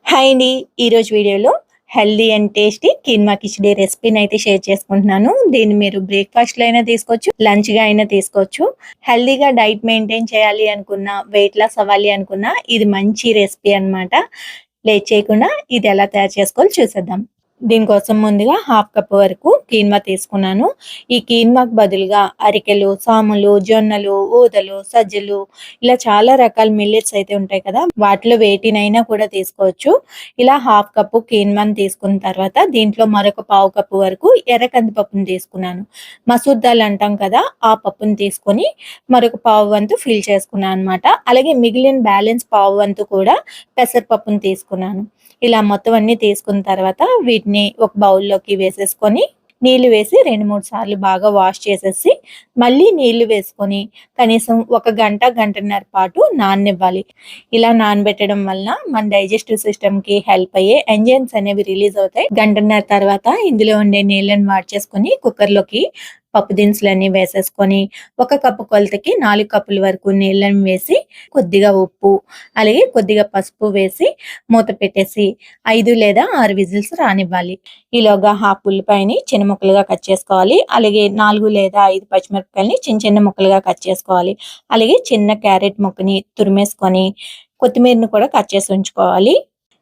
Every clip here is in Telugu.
హాయ్ అండి. ఈరోజు వీడియోలో హెల్దీ అండ్ టేస్టీ కీన్మా కిచిడీ రెసిపీని అయితే షేర్ చేసుకుంటున్నాను. దీన్ని మీరు బ్రేక్‌ఫాస్ట్‌లో అయినా తీసుకోవచ్చు, లంచ్‌గా అయినా తీసుకోవచ్చు. హెల్దీగా డైట్ మెయింటైన్ చేయాలి అనుకున్నా, వెయిట్ లాస్ అవ్వాలి అనుకున్నా ఇది మంచి రెసిపీ అన్నమాట. లేట్ చేయకుండా ఇది ఎలా తయారు చేసుకోవాలో చూసేద్దాం. దీనికోసం ముందుగా హాఫ్ కప్ వరకు కీన్వా తీసుకున్నాను. ఈ కీన్వాకి బదులుగా అరికెలు, సాములు, జొన్నలు, ఊదలు, సజ్జలు ఇలా చాలా రకాల మిల్లెట్స్ అయితే ఉంటాయి కదా! వాటిలో వేటినైనా కూడా తీసుకోవచ్చు. ఇలా హాఫ్ కప్పు కీన్వాని తీసుకున్న తర్వాత దీంట్లో మరొక పావు కప్పు వరకు ఎర్ర కందిపప్పుని తీసుకున్నాను. మసూర్ దాల్ అంటాం కదా! ఆ పప్పుని తీసుకొని మరొక పావు వంతు ఫిల్ చేసుకున్నాను అనమాట. అలాగే మిగిలిన బ్యాలెన్స్ పావు వంతు కూడా పెసరపప్పుని తీసుకున్నాను. ఇలా మొత్తం అన్నీ తీసుకున్న తర్వాత వీటిని ఒక బౌల్‌లోకి వేసేసుకొని నీళ్లు వేసి 2, 3 సార్లు బాగా వాష్ చేసేసి మళ్ళీ నీళ్లు వేసుకొని కనీసం ఒక గంట, గంటన్నర పాటు నాననివ్వాలి. ఇలా నానబెట్టడం వలన మన డైజెస్టివ్ సిస్టమ్‌కి హెల్ప్ అయ్యే ఎంజైమ్స్ అనేవి రిలీజ్ అవుతాయి. గంటన్నర తర్వాత ఇందులో ఉండే నీళ్ళని వాడ్చేసుకొని కుక్కర్‌లోకి పప్పు దినుసులన్నీ వేసేసుకొని ఒక కప్పు కొలతకి 4 కప్పుల వరకు నీళ్ళని వేసి కొద్దిగా ఉప్పు అలాగే కొద్దిగా పసుపు వేసి మూత పెట్టేసి 5 లేదా 6 విజిల్స్ రానివ్వాలి. ఈలోగా హాఫ్ ఉల్లిపాయని చిన్న ముక్కలుగా కట్ చేసుకోవాలి. అలాగే 4 లేదా 5 పచ్చిమిరపకాయలని చిన్న చిన్న ముక్కలుగా కట్ చేసుకోవాలి. అలాగే చిన్న క్యారెట్ ముక్కని తురిమేసుకొని కొత్తిమీరని కూడా కట్ చేసి ఉంచుకోవాలి.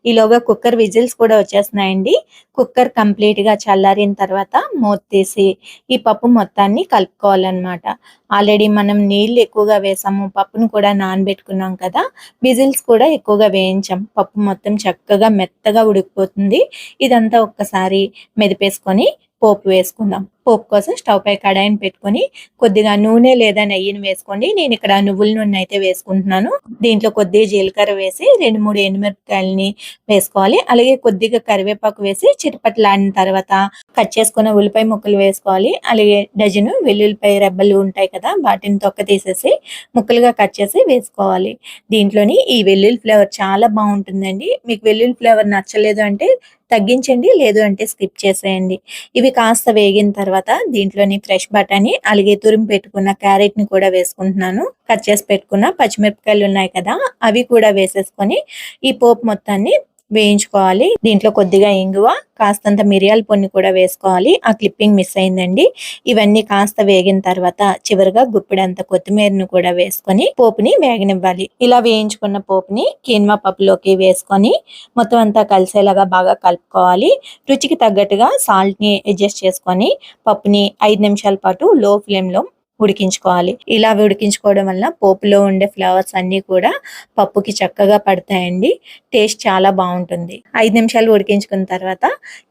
ఈలోగా కుక్కర్ విజిల్స్ కూడా వచ్చేస్తున్నాయండి. కుక్కర్ కంప్లీట్‌గా చల్లారిన తర్వాత మూత తీసి ఈ పప్పు మొత్తాన్ని కలుపుకోవాలన్నమాట. ఆల్రెడీ మనం నీళ్లు ఎక్కువగా వేసాము. పప్పును కూడా నానబెట్టుకున్నాం కదా! విజిల్స్ కూడా ఎక్కువగా వేయించాం. పప్పు మొత్తం చక్కగా మెత్తగా ఉడికిపోతుంది. ఇదంతా ఒక్కసారి మెదిపేసుకొని పోపు వేసుకుందాం. పోపు కోసం స్టవ్ పై కడాయిని పెట్టుకొని కొద్దిగా నూనె లేదా నెయ్యిని వేసుకోండి. నేను ఇక్కడ నువ్వుల నూనె అయితే వేసుకుంటున్నాను. దీంట్లో కొద్దిగా జీలకర్ర వేసి 2, 3 ఎండుమిరపకాయలని వేసుకోవాలి. అలాగే కొద్దిగా కరివేపాకు వేసి చిటపటలాడిన తర్వాత కట్ చేసుకున్న ఉల్లిపాయ ముక్కలు వేసుకోవాలి. అలాగే డజను వెల్లుల్లిపాయ రెబ్బలు ఉంటాయి కదా! వాటిని తొక్క తీసేసి ముక్కలుగా కట్ చేసి వేసుకోవాలి. దీంట్లోని ఈ వెల్లుల్లి ఫ్లేవర్ చాలా బావుంటుందండి. మీకు వెల్లుల్లి ఫ్లేవర్ నచ్చలేదు అంటే తగ్గించండి. లేదు అంటే స్కిప్ చేసేయండి. ఇవి కాస్త వేగిన తర్వాత దీంట్లోని ఫ్రెష్ బఠానీ అలాగే తురిమి పెట్టుకున్న క్యారెట్‌ని కూడా వేసుకుంటున్నాను. కట్ చేసి పెట్టుకున్న పచ్చిమిరపకాయలు ఉన్నాయి కదా! అవి కూడా వేసేసుకొని ఈ పోపు మొత్తాన్ని వేయించుకోవాలి. దీంట్లో కొద్దిగా ఇంగువ, కాస్తంత మిరియాల పొడిని కూడా వేసుకోవాలి. ఆ క్లిప్పింగ్ మిస్ అయిందండి. ఇవన్నీ కాస్త వేగిన తర్వాత చివరగా గుప్పెడంత కొత్తిమీరను కూడా వేసుకొని పోపుని వేగనివ్వాలి. ఇలా వేయించుకున్న పోపుని కీన్వా పప్పులోకి వేసుకొని మొత్తం అంతా కలిసేలాగా బాగా కలుపుకోవాలి. రుచికి తగ్గట్టుగా సాల్ట్‌ని అడ్జస్ట్ చేసుకొని పప్పుని 5 నిమిషాల పాటు లో ఫ్లేమ్‌లో ఉడికించుకోవాలి. ఇలా ఉడికించుకోవడం వల్ల పోపులో ఉండే ఫ్లేవర్స్ అన్నీ కూడా పప్పుకి చక్కగా పడతాయండి. టేస్ట్ చాలా బావుంటుంది. 5 నిమిషాలు ఉడికించుకున్న తర్వాత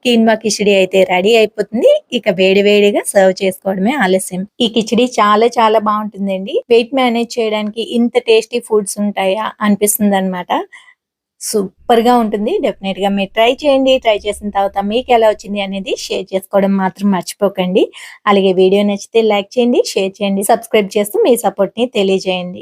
కీన్వా కిచిడీ అయితే రెడీ అయిపోతుంది. ఇక వేడి వేడిగా సర్వ్ చేసుకోవడమే ఆలస్యం. ఈ కిచిడీ చాలా చాలా బావుంటుందండి. వెయిట్ మేనేజ్ చేయడానికి ఇంత టేస్టీ ఫుడ్స్ ఉంటాయా అనిపిస్తుందన్నమాట. సూపర్‌గా ఉంటుంది. డెఫినెట్‌గా మీరు ట్రై చేయండి. ట్రై చేసిన తర్వాత మీకెలా వచ్చింది అనేది షేర్ చేసుకోవడం మాత్రం మర్చిపోకండి. అలాగే వీడియో నచ్చితే లైక్ చేయండి, షేర్ చేయండి, సబ్స్క్రైబ్ చేస్తూ మీ సపోర్ట్‌ని తెలియజేయండి.